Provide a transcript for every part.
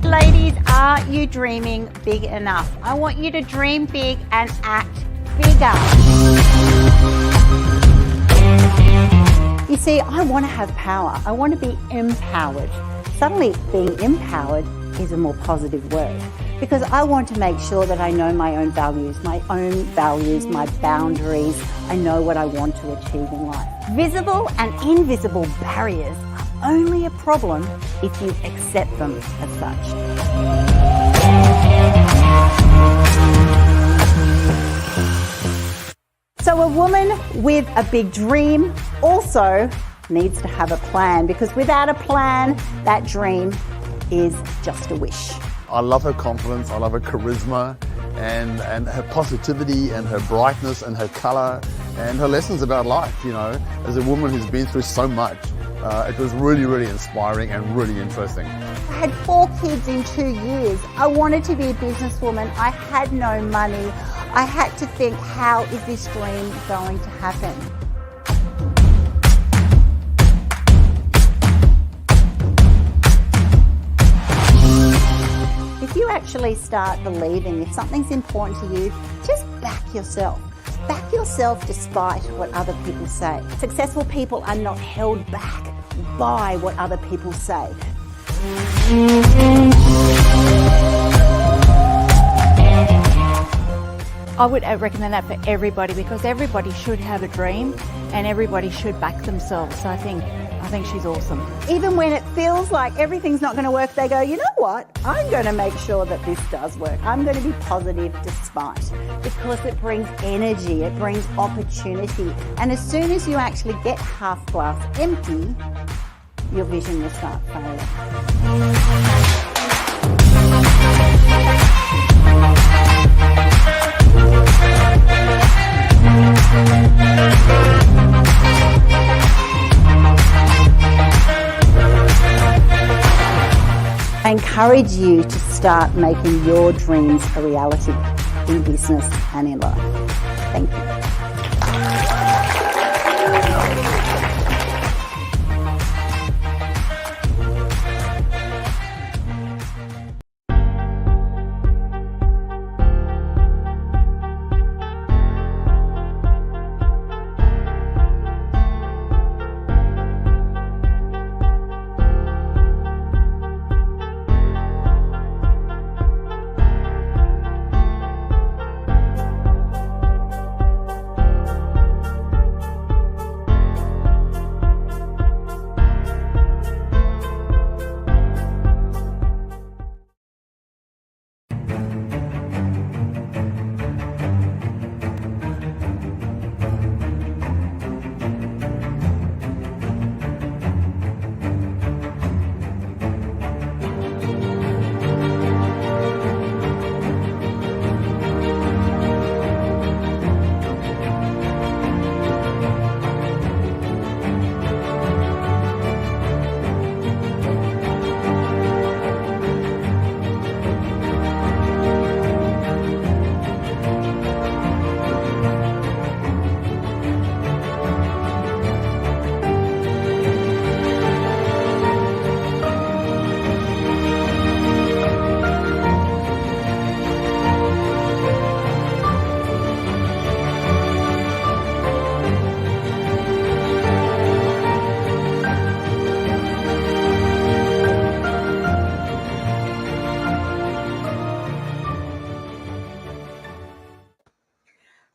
ladies, are you dreaming big enough? I want you to dream big and act bigger. You see, I want to have power. I want to be empowered. Suddenly, being empowered is a more positive word, because I want to make sure that I know my own values, my boundaries. I know what I want to achieve in life. Visible and invisible barriers are only a problem if you accept them as such. So a woman with a big dream also needs to have a plan, because without a plan, that dream is just a wish. I love her confidence, I love her charisma, and her positivity and her brightness and her colour and her lessons about life. You know, as a woman who's been through so much, it was really, really inspiring and really interesting. I had 4 kids in 2 years. I wanted to be a businesswoman. I had no money. I had to think, how is this dream going to happen? If you actually start believing if something's important to you, just back yourself. Back yourself despite what other people say. Successful people are not held back by what other people say. I would recommend that for everybody, because everybody should have a dream and everybody should back themselves. So I think she's awesome. Even when it feels like everything's not going to work, they go, you know what? I'm going to make sure that this does work. I'm going to be positive despite, because it brings energy, it brings opportunity. And as soon as you actually get half glass empty, your vision will start failing. I encourage you to start making your dreams a reality in business and in life. Thank you.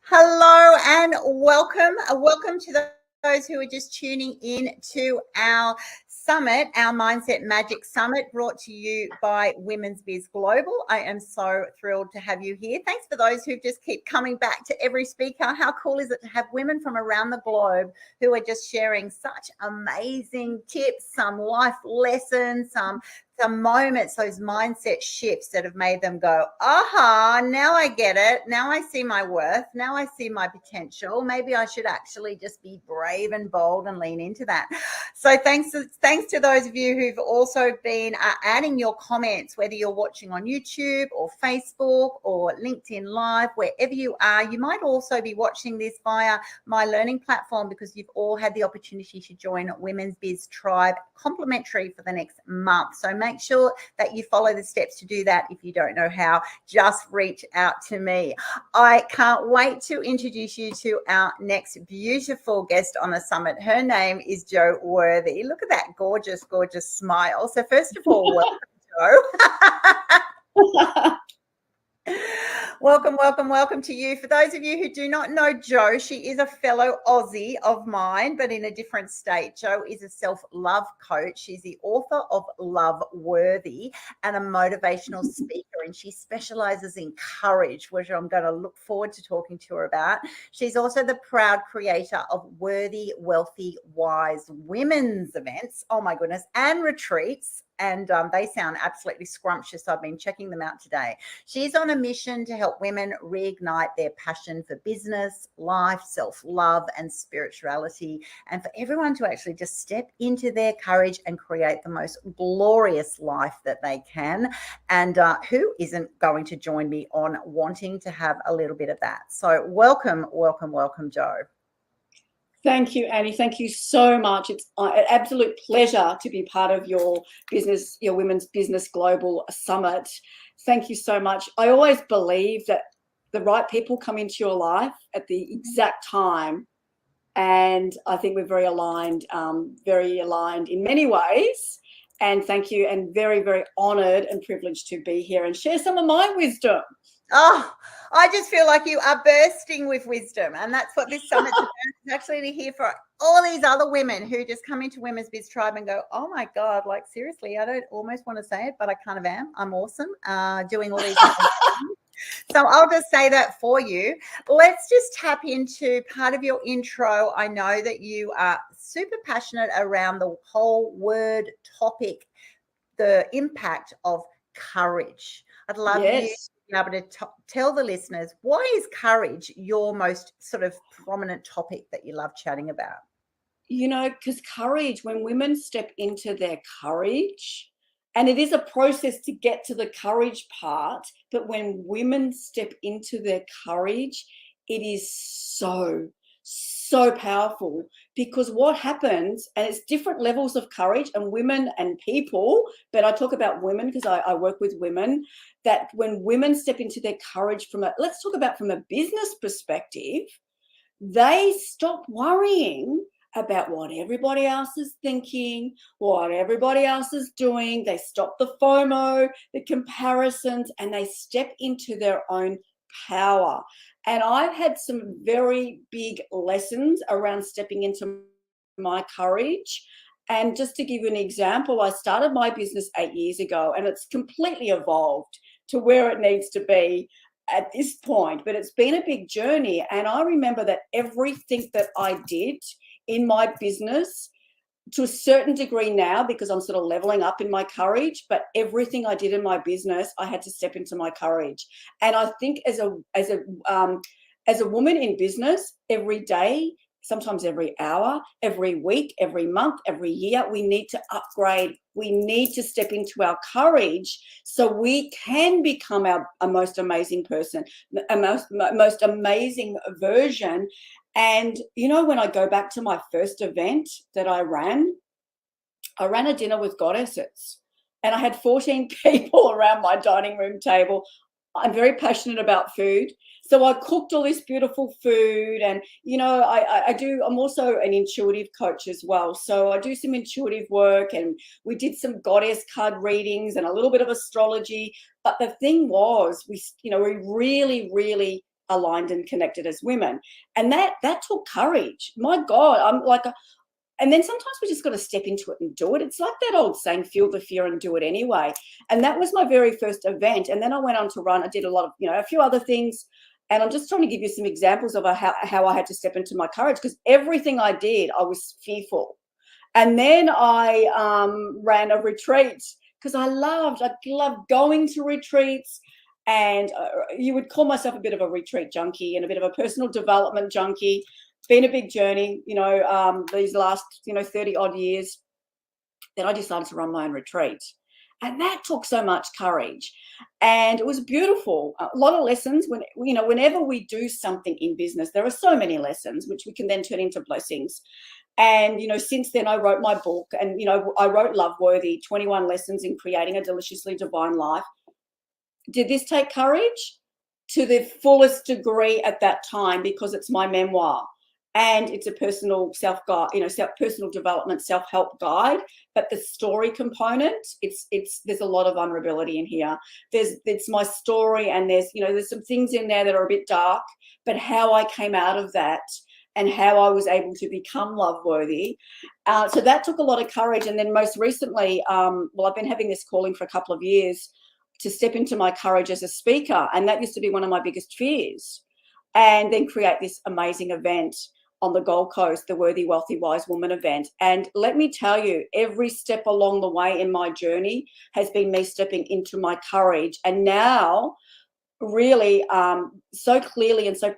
Hello and welcome to those who are just tuning in to our summit, our Mindset Magic Summit, brought to you by Women's Biz Global. I am so thrilled to have you here. Thanks for those who just keep coming back to every speaker. How cool is it to have women from around the globe who are just sharing such amazing tips, some life lessons, some moments, those mindset shifts that have made them go, aha, now I get it. Now I see my worth. Now I see my potential. Maybe I should actually just be brave and bold and lean into that. So thanks to those of you who've also been adding your comments, whether you're watching on YouTube or Facebook or LinkedIn Live, wherever you are. You might also be watching this via my learning platform, because you've all had the opportunity to join Women's Biz Tribe complimentary for the next month. So make sure that you follow the steps to do that. If you don't know how, just reach out to me. I can't wait to introduce you to our next beautiful guest on the summit. Her name is Jo Worthy. Look at that gorgeous, gorgeous smile. So first of all, welcome, Jo. Welcome to you. For those of you who do not know Jo, she is a fellow Aussie of mine, but in a different state. Jo is a self-love coach. She's the author of Love Worthy and a motivational speaker, and she specializes in courage, which I'm going to look forward to talking to her about. She's also the proud creator of Worthy, Wealthy, Wise women's events. Oh my goodness, and retreats. And they sound absolutely scrumptious. I've been checking them out today. She's on a mission to help women reignite their passion for business, life, self-love, and spirituality, and for everyone to actually just step into their courage and create the most glorious life that they can. And who isn't going to join me on wanting to have a little bit of that? So welcome, Jo. Thank you, Annie. Thank you so much. It's an absolute pleasure to be part of your Women's Business Global Summit. Thank you so much. I always believe that the right people come into your life at the exact time. And I think we're very aligned in many ways. And thank you, and very, very honored and privileged to be here and share some of my wisdom. Oh, I just feel like you are bursting with wisdom, and that's what this summit's about. Is actually to hear for all these other women who just come into Women's Biz Tribe and go, oh my God, like seriously, I don't almost want to say it, but I kind of am. I'm awesome doing all these things. So I'll just say that for you. Let's just tap into part of your intro. I know that you are super passionate around the whole word topic, the impact of courage. I'd love you to be able to tell the listeners, why is courage your most sort of prominent topic that you love chatting about? You know, because courage, when women step into their courage, and it is a process to get to the courage part, but when women step into their courage, it is so powerful, because what happens, and it's different levels of courage, and women and people, but I talk about women because I work with women, that when women step into their courage let's talk about from a business perspective, they stop worrying about what everybody else is thinking, what everybody else is doing. They stop the FOMO, the comparisons, and they step into their own power. And I've had some very big lessons around stepping into my courage. And just to give you an example, I started my business 8 years ago, and it's completely evolved to where it needs to be at this point. But it's been a big journey. And I remember that everything that I did in my business, to a certain degree now, because I'm sort of leveling up in my courage, but everything I did in my business, I had to step into my courage. And I think as a woman in business, every day, sometimes every hour, every week, every month, every year, we need to upgrade. We need to step into our courage so we can become our most amazing person, a most amazing version. And, you know, when I go back to my first event that I ran a dinner with goddesses, and I had 14 people around my dining room table. I'm very passionate about food. So I cooked all this beautiful food, and, you know, I'm also an intuitive coach as well. So I do some intuitive work, and we did some goddess card readings and a little bit of astrology. But the thing was, we really, really aligned and connected as women. And that took courage. My God, I'm like, and then sometimes we just got to step into it and do it. It's like that old saying, feel the fear and do it anyway. And that was my very first event. And then I went on to run. I did a lot of, a few other things. And I'm just trying to give you some examples of how I had to step into my courage, because everything I did, I was fearful. And then I ran a retreat, because I loved going to retreats. And you would call myself a bit of a retreat junkie and a bit of a personal development junkie. It's been a big journey, these last, 30 odd years. Then I decided to run my own retreat. And that took so much courage. And it was beautiful. A lot of lessons. Whenever we do something in business, there are so many lessons, which we can then turn into blessings. And, since then I wrote my book, and, I wrote Love Worthy, 21 Lessons in Creating a Deliciously Divine Life. Did this take courage? To the fullest degree at that time, because it's my memoir and it's a personal self-guide, personal development, self-help guide. But the story component, there's a lot of vulnerability in here. It's my story, and there's some things in there that are a bit dark, but how I came out of that and how I was able to become love worthy. So that took a lot of courage. And then most recently, I've been having this calling for a couple of years to step into my courage as a speaker. And that used to be one of my biggest fears. And then create this amazing event on the Gold Coast, the Worthy, Wealthy, Wise Woman event. And let me tell you, every step along the way in my journey has been me stepping into my courage. And now really so clearly and so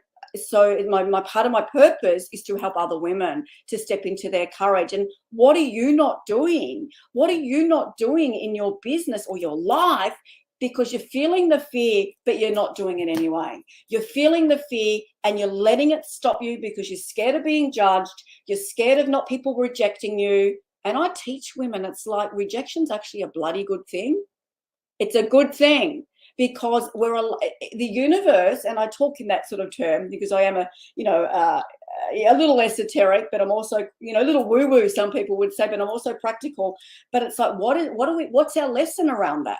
my part of my purpose is to help other women to step into their courage. And what are you not doing? What are you not doing in your business or your life? Because you're feeling the fear, but you're not doing it anyway. You're feeling the fear and you're letting it stop you because you're scared of being judged. You're scared of not people rejecting you. And I teach women, it's like rejection's actually a bloody good thing. It's a good thing. Because the universe, and I talk in that sort of term because I am a little esoteric, but I'm also, a little woo-woo, some people would say, but I'm also practical. But it's like, what's our lesson around that?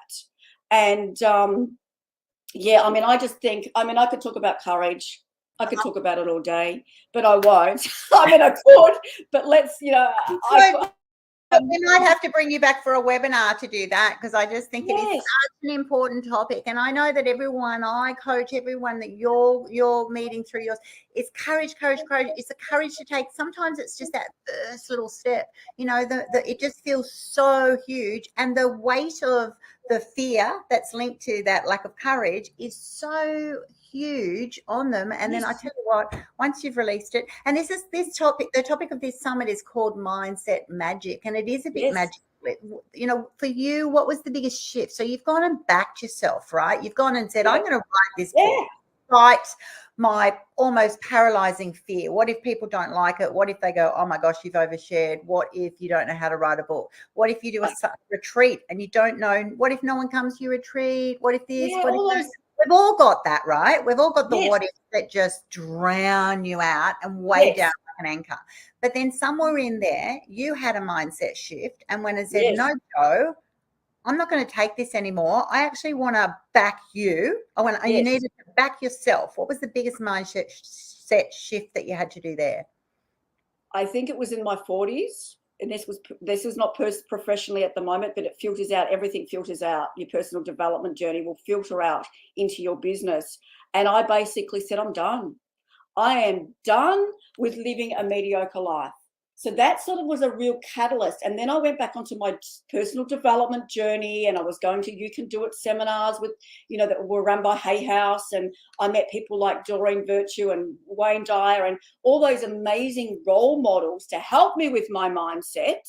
And I just think, I could talk about courage. I could talk about it all day, but I won't. I could, but let's, we might have to bring you back for a webinar to do that, because I just think it is such an important topic. And I know that I coach everyone that you're meeting through yours. It's courage. It's the courage to take. Sometimes it's just that first little step. It just feels so huge, and the weight of the fear that's linked to that lack of courage is so huge on them. And then I tell you what, once you've released it, and this topic, the topic of this summit is called Mindset Magic, and it is a bit magic. For you, what was the biggest shift? So you've gone and backed yourself, right? You've gone and said, I'm going to write this book, fight my almost paralyzing fear. What if people don't like it? What if they go, oh my gosh, you've overshared? What if you don't know how to write a book? What if you do a retreat and you don't know? What if no one comes to your retreat? What if this? We've all got that, right? We've all got the what if that just drown you out and weigh down like an anchor. But then somewhere in there, you had a mindset shift, and when it said, no, Joe, I'm not going to take this anymore. I actually want to back you. You needed to back yourself. What was the biggest mindset shift that you had to do there? I think it was in my 40s. And this was not professionally at the moment, but it filters out. Everything filters out. Your personal development journey will filter out into your business. And I basically said, I'm done. I am done with living a mediocre life. So that sort of was a real catalyst. And then I went back onto my personal development journey, and I was going to You Can Do It seminars with, that were run by Hay House. And I met people like Doreen Virtue and Wayne Dyer and all those amazing role models to help me with my mindset.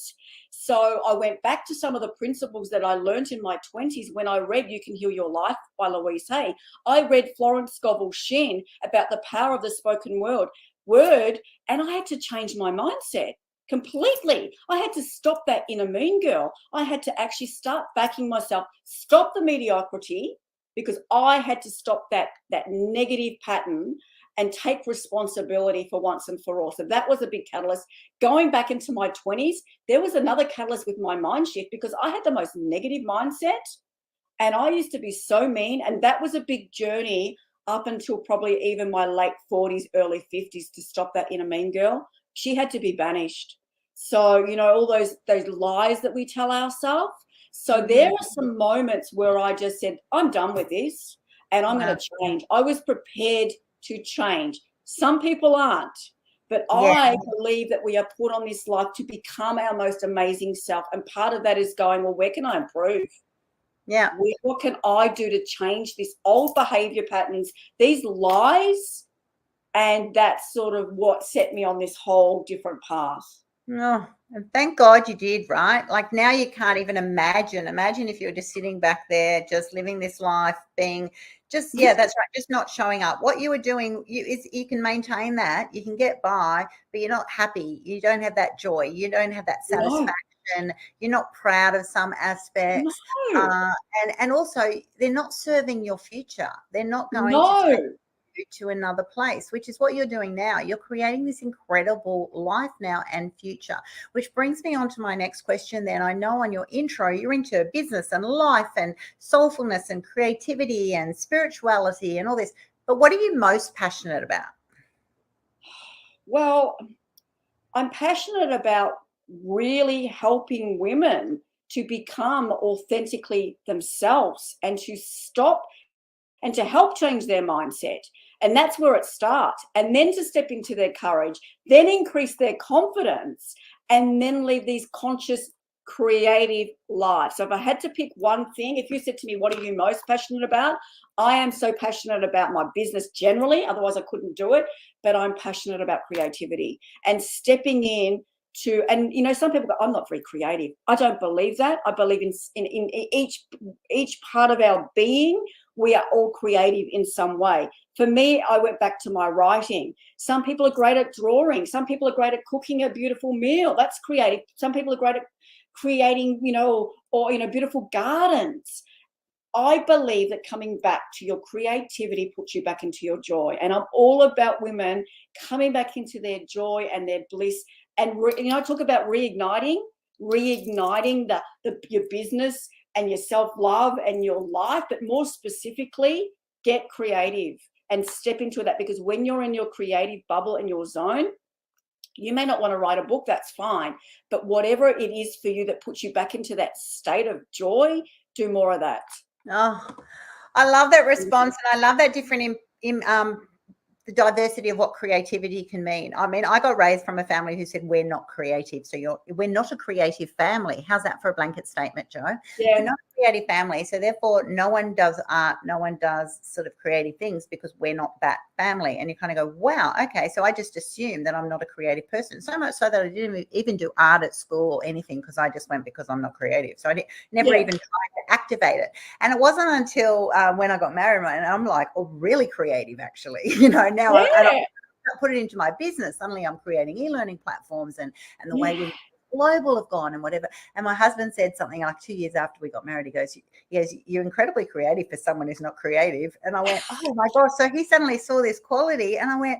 So I went back to some of the principles that I learned in my 20s when I read You Can Heal Your Life by Louise Hay. I read Florence Scovel Shinn about the power of the spoken word, and I had to change my mindset completely. I had to stop that inner mean girl. I had to actually start backing myself, stop the mediocrity, because I had to stop that negative pattern and take responsibility for once and for all. So that was a big catalyst. Going back into my 20s, there was another catalyst with my mind shift, because I had the most negative mindset, and I used to be so mean, and that was a big journey up until probably even my late 40s, early 50s to stop that inner mean girl. She had to be banished. So, all those lies that we tell ourselves. So there are some moments where I just said, I'm done with this and I'm going to change. I was prepared to change. Some people aren't, but I believe that we are put on this life to become our most amazing self. And part of that is going, well, where can I improve? Yeah. What can I do to change this old behavior patterns, these lies? And that's sort of what set me on this whole different path. Oh, and thank God you did, right? Like now you can't even imagine. Imagine if you were just sitting back there, just living this life, being just, yeah, that's right, just not showing up. What you were doing, you can maintain that, you can get by, but you're not happy. You don't have that joy. You don't have that No, satisfaction. You're not proud of some no, aspects. And also they're not serving your future. They're not going to no. take to another place, which is what you're doing now. You're creating this incredible life now and future, which brings me on to my next question. Then I know on your intro, you're into business and life and soulfulness and creativity and spirituality and all this. But what are you most passionate about? Well, I'm passionate about really helping women to become authentically themselves and to stop and to help change their mindset. And that's where it starts. And then to step into their courage, then increase their confidence, and then live these conscious, creative lives. So if I had to pick one thing, if you said to me, what are you most passionate about? I am so passionate about my business generally, otherwise I couldn't do it. But I'm passionate about creativity and stepping in to, and you know, some people go, I'm not very creative. I don't believe that. I believe in each part of our being, we are all creative in some way. For me, I went back to my writing. Some people are great at drawing. Some people are great at cooking a beautiful meal. That's creative. Some people are great at creating, beautiful gardens. I believe that coming back to your creativity puts you back into your joy. And I'm all about women coming back into their joy and their bliss. And, I talk about reigniting your business and your self-love and your life, but more specifically, get creative and step into that, because when you're in your creative bubble and your zone, you may not want to write a book, that's fine, but whatever it is for you that puts you back into that state of joy, do more of that. Oh, I love that response, and I love that different the diversity of what creativity can mean. I mean, I got raised from a family who said we're not creative. So we're not a creative family. How's that for a blanket statement, Joe? Yeah. We're not a creative family. So therefore no one does art, no one does sort of creative things because we're not that family. And you kind of go, wow, okay. So I just assumed that I'm not a creative person. So much so that I didn't even do art at school or anything, because I just went because I'm not creative. So I never even tried to activate it. And it wasn't until when I got married, and I'm like, oh, really creative, actually. Now I put it into my business. Suddenly I'm creating e-learning platforms and the way we global have gone and whatever. And my husband said something like 2 years after we got married, he goes, yes, you're incredibly creative for someone who's not creative. And I went, oh my gosh. So he suddenly saw this quality, and I went,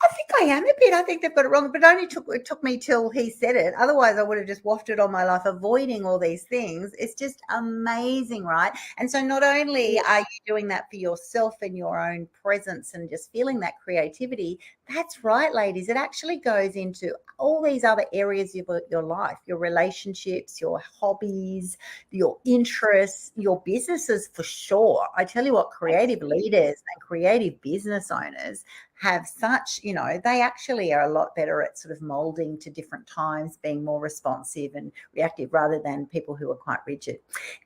I think I am a bit. I think they've got it wrong. But it took me till he said it. Otherwise, I would have just wafted on my life, avoiding all these things. It's just amazing, right? And so not only are you doing that for yourself and your own presence and just feeling that creativity, that's right, ladies. It actually goes into all these other areas of your life, your relationships, your hobbies, your interests, your businesses, for sure. I tell you what, creative leaders and creative business owners have such, they actually are a lot better at sort of molding to different times, being more responsive and reactive, rather than people who are quite rigid.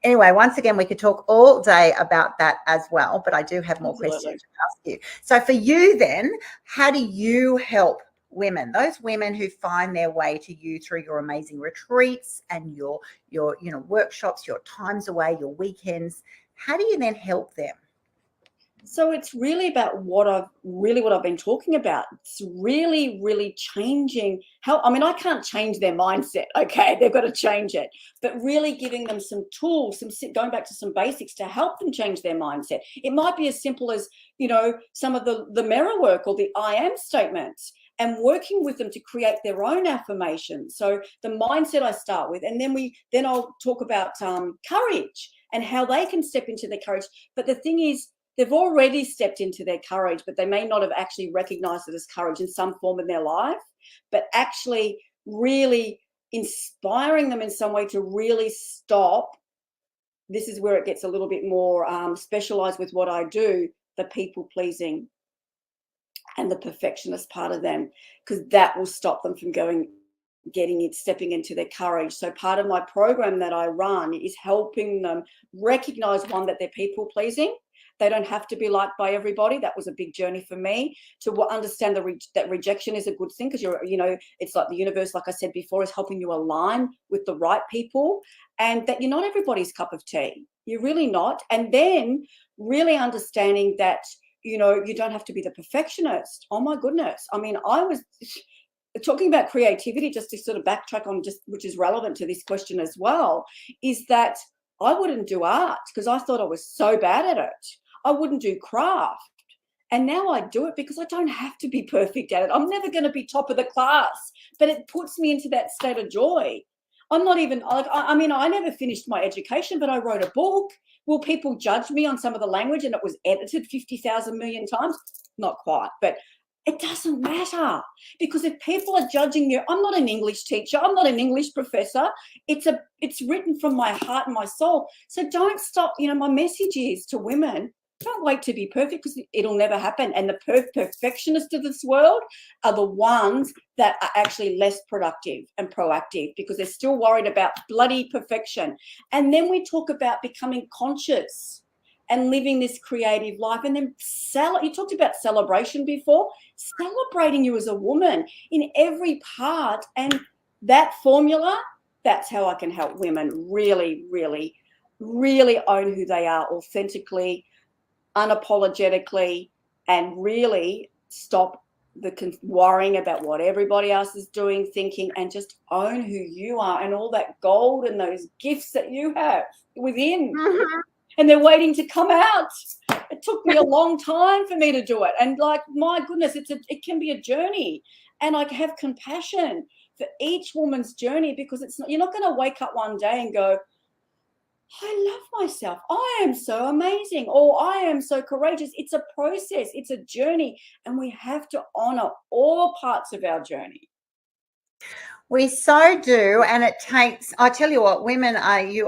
Anyway, once again, we could talk all day about that as well, but I do have more questions to ask you. So for you then, how do you help women, those women who find their way to you through your amazing retreats and your workshops, your times away, your weekends? How do you then help them? So it's really about what I've been talking about. It's really, really changing I can't change their mindset. Okay, they've got to change it, but really giving them some tools, going back to some basics to help them change their mindset. It might be as simple as, some of the mirror work or the I am statements, and working with them to create their own affirmations. So the mindset I start with, and then I'll talk about courage and how they can step into their courage. But the thing is, they've already stepped into their courage, but they may not have actually recognized it as courage in some form in their life, but actually really inspiring them in some way to really stop. This is where it gets a little bit more specialized with what I do, the people pleasing and the perfectionist part of them, because that will stop them from stepping into their courage. So part of my program that I run is helping them recognize, one, that they're people pleasing, They don't have to be liked by everybody. That was a big journey for me to understand that rejection is a good thing, because it's like the universe, like I said before, is helping you align with the right people, and that you're not everybody's cup of tea. You're really not. And then really understanding that, you don't have to be the perfectionist. Oh my goodness. I mean, I was talking about creativity, just to sort of backtrack on, just which is relevant to this question as well, is that I wouldn't do art because I thought I was so bad at it. I wouldn't do craft. And now I do it because I don't have to be perfect at it. I'm never going to be top of the class, but it puts me into that state of joy. I'm not even, I mean, I never finished my education, but I wrote a book. Will people judge me on some of the language and it was edited 50,000 million times? Not quite, but it doesn't matter, because if people are judging you, I'm not an English teacher. I'm not an English professor. It's written from my heart and my soul. So don't stop. My message is to women, don't wait to be perfect, because it'll never happen. And the perfectionists of this world are the ones that are actually less productive and proactive, because they're still worried about bloody perfection. And then we talk about becoming conscious and living this creative life. And then you talked about celebration before, celebrating you as a woman in every part. And that formula, that's how I can help women really, really, really own who they are authentically, unapologetically, and really stop worrying about what everybody else is doing, thinking, and just own who you are and all that gold and those gifts that you have within. Mm-hmm. And they're waiting to come out. It took me a long time for me to do it. And my goodness, it can be a journey. And I have compassion for each woman's journey, because you're not going to wake up one day and go, I love myself. I am so amazing. Or I am so courageous. It's a process. It's a journey. And we have to honor all parts of our journey. We so do, and it takes, I tell you what, women we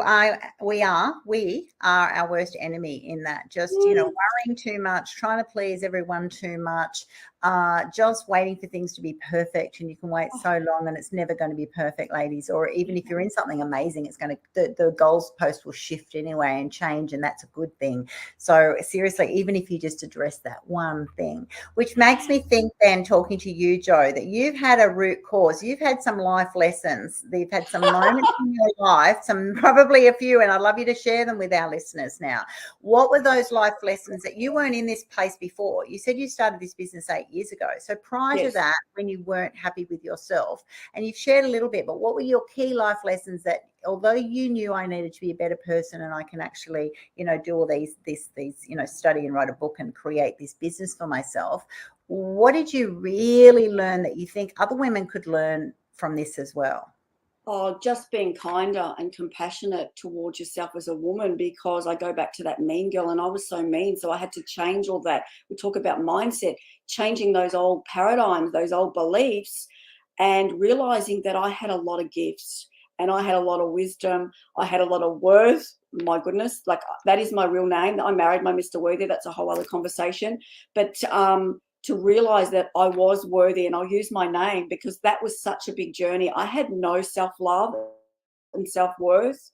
are our worst enemy in that. Just, worrying too much, trying to please everyone too much, just waiting for things to be perfect, and you can wait so long and it's never going to be perfect, ladies. Or even if you're in something amazing, it's going to, the goals post will shift anyway and change, and that's a good thing. So seriously, even if you just address that one thing, which makes me think then, talking to you, Jo, that you've had a root cause, you've had some life lessons, you've had some moments in your life, probably a few, and I'd love you to share them with our listeners now. What were those life lessons that you weren't in this place before? You said you started this business 8 years ago. So prior to that, when you weren't happy with yourself, and you've shared a little bit, but what were your key life lessons that, although you knew I needed to be a better person and I can actually, do all these, study and write a book and create this business for myself, what did you really learn that you think other women could learn from this as well? Oh, just being kinder and compassionate towards yourself as a woman, because I go back to that mean girl, and I was so mean. So I had to change all that. We talk about mindset, changing those old paradigms, those old beliefs, and realizing that I had a lot of gifts and I had a lot of wisdom. I had a lot of worth. My goodness, that is my real name. I married my Mr. Worthy. That's a whole other conversation. But to realize that I was worthy, and I'll use my name because that was such a big journey. I had no self-love and self-worth,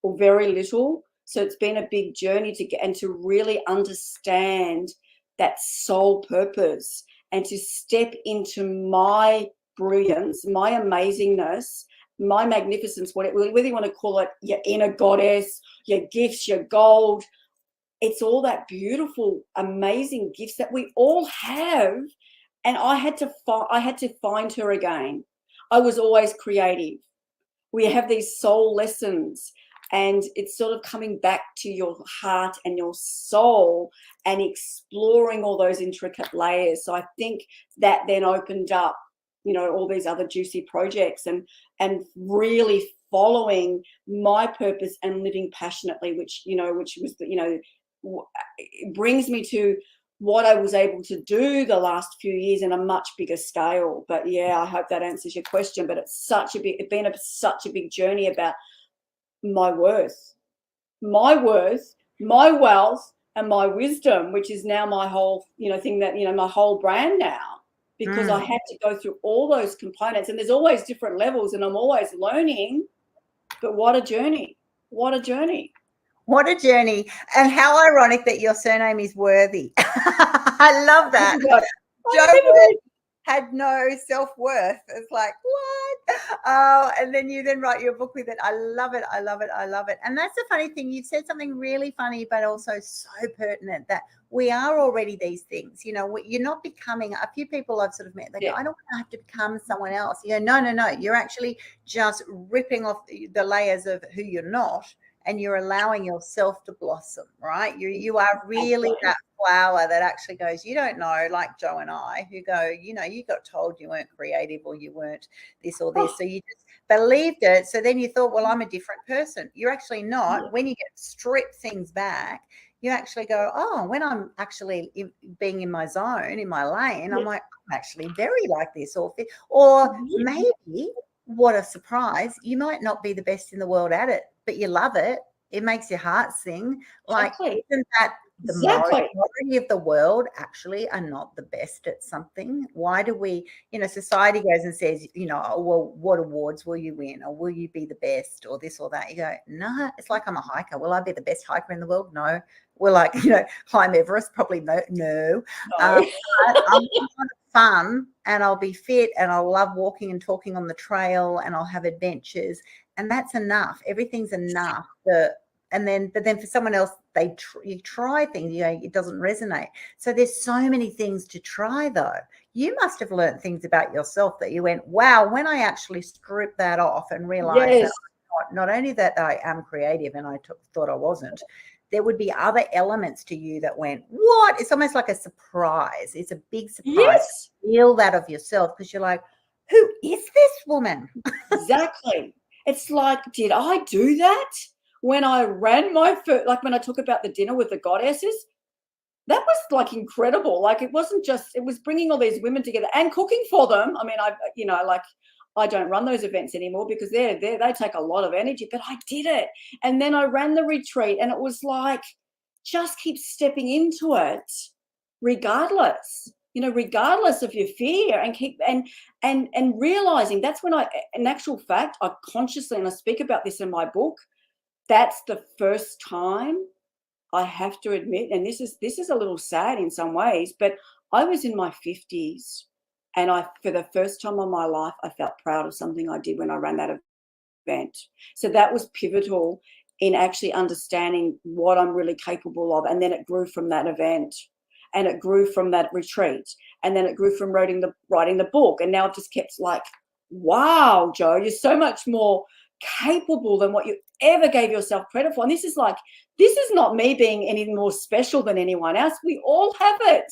or very little. So it's been a big journey to get and to really understand that soul purpose, and to step into my brilliance, my amazingness, my magnificence, whether you want to call it your inner goddess, your gifts, your gold. It's all that beautiful, amazing gifts that we all have. And I had to find her again. I was always creative. We have these soul lessons, and it's sort of coming back to your heart and your soul and exploring all those intricate layers. So I think that then opened up, all these other juicy projects, and really following my purpose and living passionately, which was, it brings me to what I was able to do the last few years in a much bigger scale. But yeah, I hope that answers your question. But it's been such a big journey about my worth, my wealth, and my wisdom, which is now my whole, thing that, my whole brand now, because I had to go through all those components, and there's always different levels, and I'm always learning. But what a journey. What a journey. What a journey. And how ironic that your surname is Worthy. I love that. Joe had no self-worth. It's like, what? Oh, and then you then write your book with it. I love it. I love it. I love it. And that's the funny thing. You said something really funny, but also so pertinent, that we are already these things. You know, you're not becoming, a few people I've sort of met, they go, I don't want to have to become someone else. You know, no. You're actually just ripping off the layers of who you're not, and you're allowing yourself to blossom, right? You are really that flower that actually goes, you don't know, like Joe and I, who go, you know, you got told you weren't creative or you weren't this or this. So you just believed it. So then you thought, well, I'm a different person. You're actually not. Yeah. When you get stripped things back, you actually go, oh, when I'm actually being in my zone, in my lane, I'm like, I'm actually very like this. Or maybe, what a surprise, you might not be the best in the world at it, but you love it. It makes your heart sing. Like, isn't that the majority of the world actually are not the best at something? Why do we, you know, society goes and says, you know, oh, well, what awards will you win? Or will you be the best, or this or that? You go, no, it's like I'm a hiker. Will I be the best hiker in the world? No. We're like, you know, climb Everest? Probably no. I'm fun, and I'll be fit, and I'll love walking and talking on the trail, and I'll have adventures, and that's enough. Everything's enough. But then for someone else, you try things, you know, it doesn't resonate. So there's so many things to try, though. You must have learned things about yourself that you went, wow, when I actually stripped that off and realized that not only that I am creative, and I thought I wasn't, there would be other elements to you that went, what? It's almost like a surprise. It's a big surprise. Yes. Feel that of yourself, because you're like, who is this woman? Exactly. It's like, did I do that? When I ran my first, like when I talk about the dinner with the goddesses, that was like incredible. Like, it wasn't just, it was bringing all these women together and cooking for them. I mean, I don't run those events anymore because they take a lot of energy, but I did it. And then I ran the retreat, and it was like, just keep stepping into it regardless, you know, regardless of your fear, and keep, and realizing that's when in actual fact, I consciously, and I speak about this in my book, that's the first time, I have to admit, and this is a little sad in some ways, but I was in my 50s. And for the first time in my life, I felt proud of something I did when I ran that event. So that was pivotal in actually understanding what I'm really capable of. And then it grew from that event, and it grew from that retreat, and then it grew from writing the book. And now I've just kept like, wow, Joe, you're so much more capable than what you ever gave yourself credit for. And this is not me being any more special than anyone else. We all have it.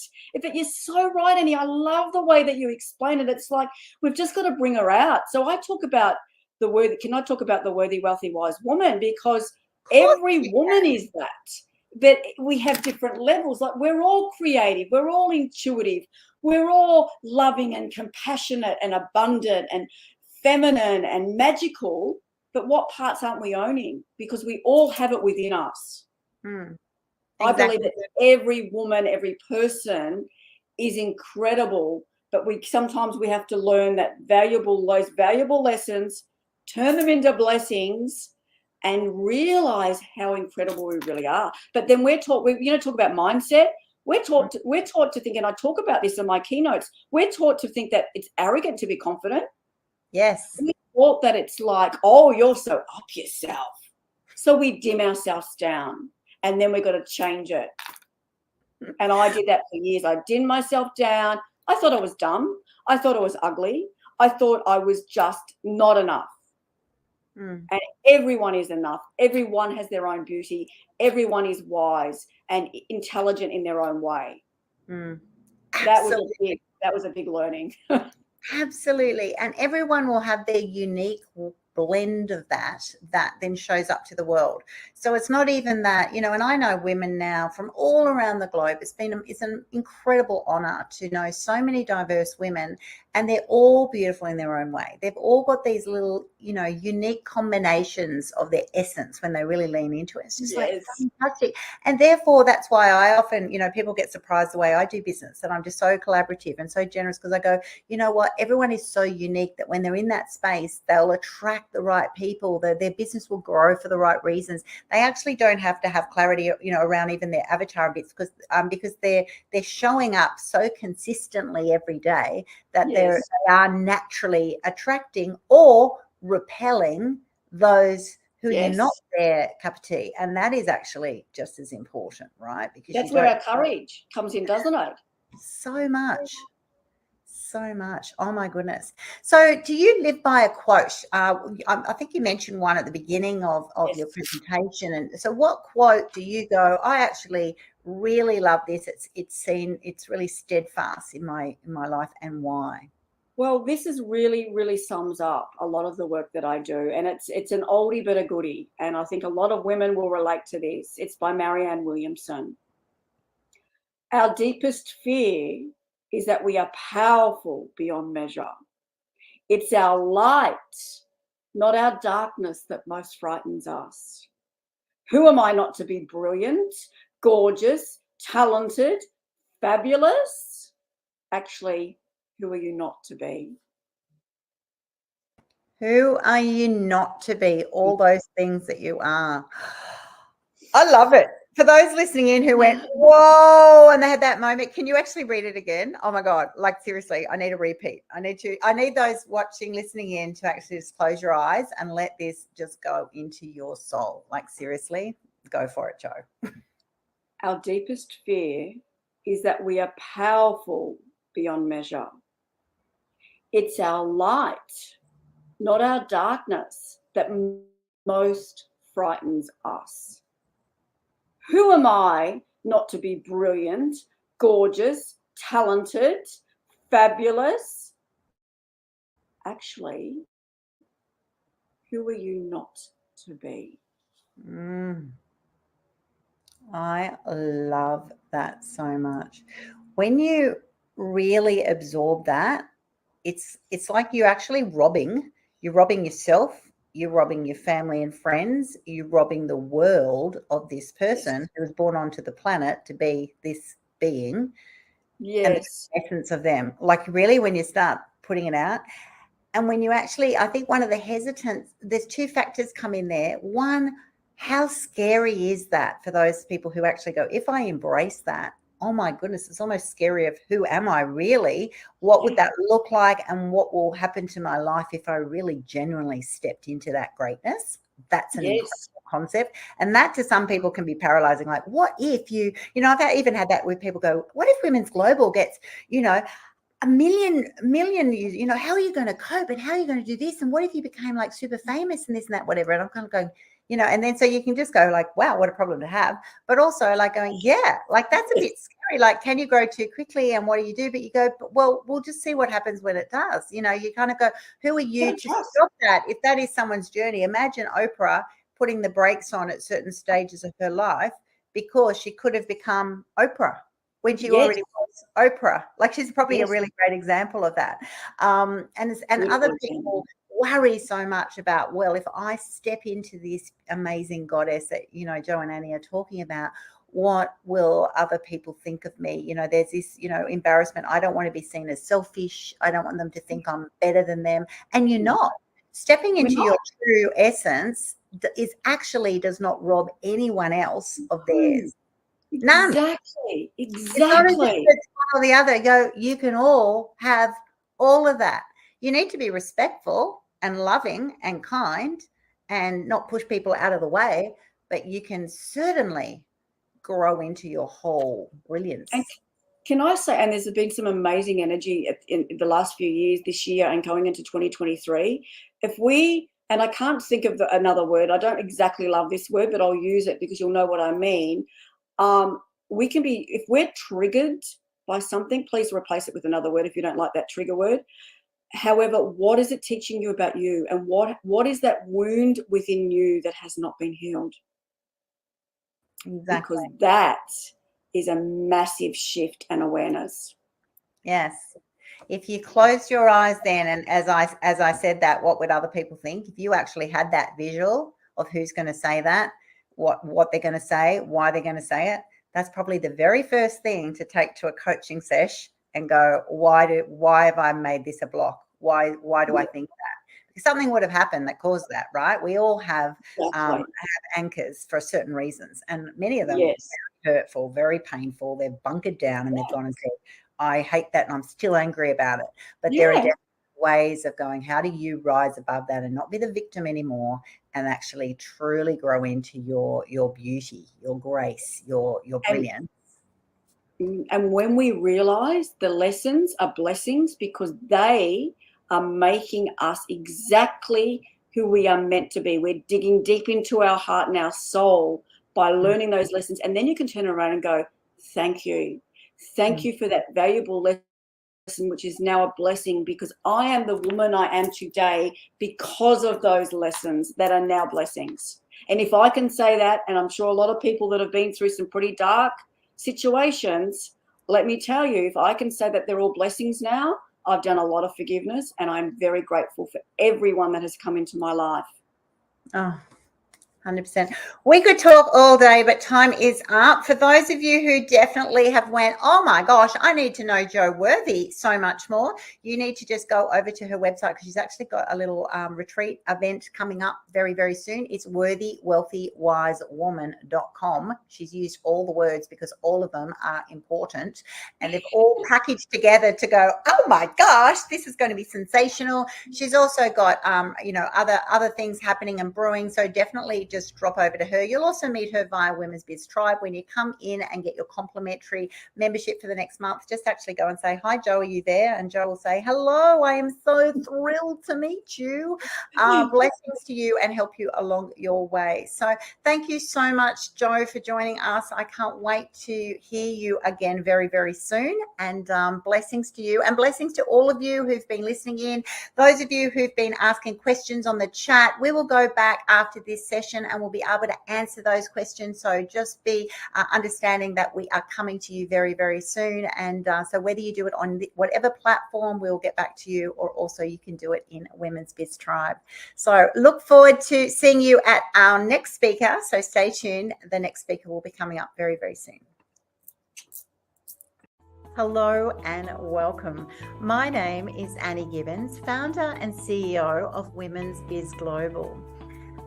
You're so right, Annie. I love the way that you explain it. It's like, we've just got to bring her out. So I talk about the worthy. Can I talk about the worthy, wealthy, wise woman? Because every woman is that. But we have different levels. Like, we're all creative. We're all intuitive. We're all loving and compassionate and abundant and feminine and magical. But what parts aren't we owning? Because we all have it within us. Exactly. I believe that every woman, every person is incredible, but sometimes we have to learn those valuable lessons, turn them into blessings, and realize how incredible we really are. But then we're taught, talk about mindset. We're taught to think, and I talk about this in my keynotes, we're taught to think that it's arrogant to be confident. Yes. We're taught that it's like, oh, you're so up yourself. So we dim ourselves down, and then we've got to change it. And I did that for years. I dimmed myself down. I thought I was dumb. I thought I was ugly. I thought I was just not enough. And everyone is enough. Everyone has their own beauty. Everyone is wise and intelligent in their own way. That was a big learning. Absolutely. And everyone will have their unique blend of that then shows up to the world. So it's not even that, and I know women now from all around the globe. It's an incredible honor to know so many diverse women, and they're all beautiful in their own way. They've all got these little, unique combinations of their essence when they really lean into it. It's just like fantastic. And therefore, that's why I often, people get surprised the way I do business, and I'm just so collaborative and so generous, because I go, you know what, everyone is so unique that when they're in that space, they'll attract the right people. Their business will grow for the right reasons. They actually don't have to have clarity, around even their avatar bits, because they're showing up so consistently every day that they are naturally attracting or repelling those who are not their cup of tea. And that is actually just as important, right? Because that's where our courage comes in, doesn't it? So much. Oh my goodness. So do you live by a quote? I think you mentioned one at the beginning of your presentation. And so what quote do you go, I actually really love this. It's really steadfast in my life, and why? Well, this is really sums up a lot of the work that I do, and it's an oldie but a goodie, and I think a lot of women will relate to this. It's by Marianne Williamson. Our deepest fear is that we are powerful beyond measure. It's our light, not our darkness, that most frightens us. Who am I not to be brilliant, gorgeous, talented, fabulous? Actually, who are you not to be? Who are you not to be? All those things that you are. I love it. For those listening in who went, whoa, and they had that moment, can you actually read it again? Oh my God, like seriously, I need a repeat. I need those watching, listening in to actually just close your eyes and let this just go into your soul. Like seriously, go for it, Jo. Our deepest fear is that we are powerful beyond measure. It's our light, not our darkness, that most frightens us. Who am I not to be brilliant, gorgeous, talented, fabulous? Actually, who are you not to be? I love that so much. When you really absorb that, it's like you're actually robbing yourself, you're robbing your family and friends, you're robbing the world of this person who was born onto the planet to be this being, and the essence of them. Like really, when you start putting it out, and when you actually, I think one of the hesitants, there's two factors come in there. One, how scary is that for those people who actually go, if I embrace that, oh my goodness, it's almost scary of who am I really? What would that look like? And what will happen to my life if I really genuinely stepped into that greatness? That's an incredible concept. And that to some people can be paralyzing. Like, what if I've even had that where people go, what if Women's Global gets, a million, how are you going to cope, and how are you going to do this? And what if you became like super famous and this and that, whatever? And I'm kind of going, and then so you can just go like, wow, what a problem to have. But also like going, yeah, like that's a bit scary. Like, can you grow too quickly, and what do you do? But you go, well, we'll just see what happens when it does. You kind of go, who are you to stop that? If that is someone's journey, imagine Oprah putting the brakes on at certain stages of her life because she could have become Oprah when she already was Oprah. Like, she's probably a really great example of that. And other people worry so much about, well, if I step into this amazing goddess that, Jo and Annie are talking about, what will other people think of me? There's this, embarrassment. I don't want to be seen as selfish. I don't want them to think I'm better than them. And you're not. Stepping into your true essence does not rob anyone else of theirs. None. Exactly. It's not as if it's one or the other. You can all have all of that. You need to be respectful and loving and kind and not push people out of the way, but you can certainly grow into your whole brilliance. And can I say, and there's been some amazing energy in the last few years, this year and going into 2023, and I can't think of another word, I don't exactly love this word, but I'll use it because you'll know what I mean. We can be, if we're triggered by something, please replace it with another word if you don't like that trigger word. However, what is it teaching you about you, and what is that wound within you that has not been healed? Exactly. Because that is a massive shift and awareness. Yes. If you closed your eyes then, and as I said that, what would other people think? If you actually had that visual of who's going to say that, what they're going to say, why they're going to say it, that's probably the very first thing to take to a coaching sesh and go, why have I made this a block? Why do I think that? Because something would have happened that caused that, right? We all have anchors for certain reasons, and many of them are very hurtful, very painful. They've bunkered down and they've gone and said, I hate that and I'm still angry about it. But there are definitely ways of going, how do you rise above that and not be the victim anymore, and actually truly grow into your beauty, your grace, your brilliance. And when we realize the lessons are blessings because they are making us exactly who we are meant to be. We're digging deep into our heart and our soul by learning those lessons. And then you can turn around and go, thank you. Thank you for that valuable lesson, which is now a blessing, because I am the woman I am today because of those lessons that are now blessings. And if I can say that, and I'm sure a lot of people that have been through some pretty dark situations, let me tell you, if I can say that they're all blessings now, I've done a lot of forgiveness, and I'm very grateful for everyone that has come into my life. Oh, 100%. We could talk all day, but time is up. For those of you who definitely have went, oh my gosh, I need to know Jo Worthy so much more, you need to just go over to her website, because she's actually got a little retreat event coming up very, very soon. It's worthywealthywisewoman.com. She's used all the words because all of them are important, and they've all packaged together to go, oh my gosh, this is going to be sensational. She's also got, other things happening and brewing. So definitely just drop over to her. You'll also meet her via Women's Biz Tribe. When you come in and get your complimentary membership for the next month, just actually go and say, hi, Jo, are you there? And Jo will say, hello, I am so thrilled to meet you. Blessings to you and help you along your way. So thank you so much, Jo, for joining us. I can't wait to hear you again very, very soon. And blessings to you, and blessings to all of you who've been listening in. Those of you who've been asking questions on the chat, we will go back after this session and we'll be able to answer those questions. So just be understanding that we are coming to you very, very soon. And so whether you do it on whatever platform, we'll get back to you, or also you can do it in Women's Biz Tribe. So look forward to seeing you at our next speaker. So stay tuned. The next speaker will be coming up very, very soon. Hello and welcome. My name is Annie Gibbins, founder and CEO of Women's Biz Global.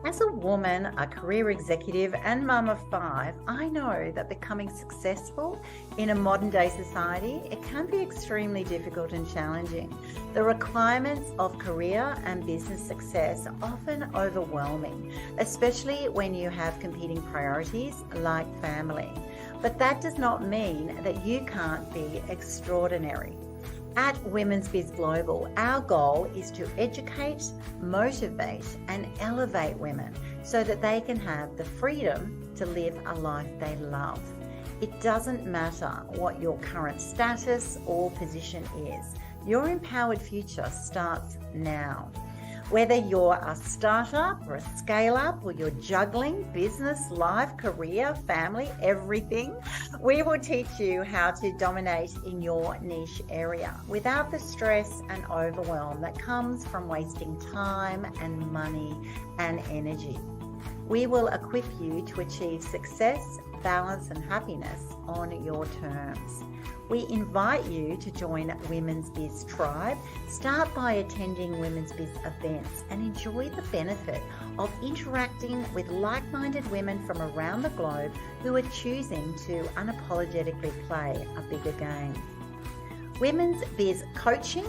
As a woman, a career executive and mum of 5, I know that becoming successful in a modern day society, it can be extremely difficult and challenging. The requirements of career and business success are often overwhelming, especially when you have competing priorities like family. But that does not mean that you can't be extraordinary. At Women's Biz Global, our goal is to educate, motivate, and elevate women so that they can have the freedom to live a life they love. It doesn't matter what your current status or position is. Your empowered future starts now. Whether you're a startup or a scale-up, or you're juggling business, life, career, family, everything, we will teach you how to dominate in your niche area without the stress and overwhelm that comes from wasting time and money and energy. We will equip you to achieve success, balance, and happiness on your terms. We invite you to join Women's Biz Tribe. Start by attending Women's Biz events and enjoy the benefit of interacting with like-minded women from around the globe who are choosing to unapologetically play a bigger game. Women's Biz Coaching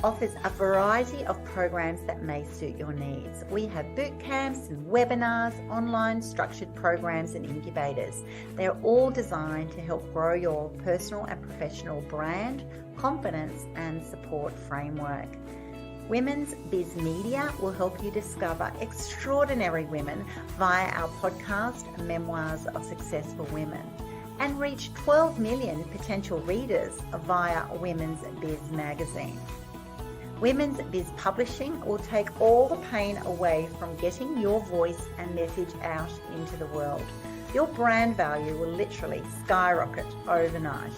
offers a variety of programs that may suit your needs. We have boot camps and webinars, online structured programs and incubators. They're all designed to help grow your personal and professional brand, confidence and support framework. Women's Biz Media will help you discover extraordinary women via our podcast, Memoirs of Successful Women, and reach 12 million potential readers via Women's Biz Magazine. Women's Biz Publishing will take all the pain away from getting your voice and message out into the world. Your brand value will literally skyrocket overnight.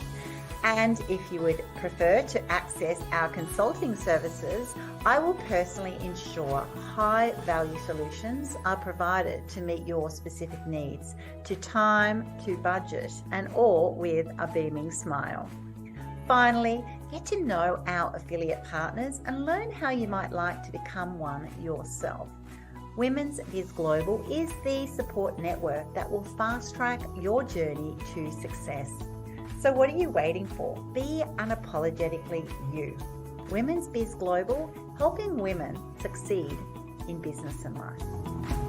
And if you would prefer to access our consulting services, I will personally ensure high value solutions are provided to meet your specific needs, to time, to budget, and all with a beaming smile. Finally, get to know our affiliate partners and learn how you might like to become one yourself. Women's Biz Global is the support network that will fast track your journey to success. So what are you waiting for? Be unapologetically you. Women's Biz Global, helping women succeed in business and life.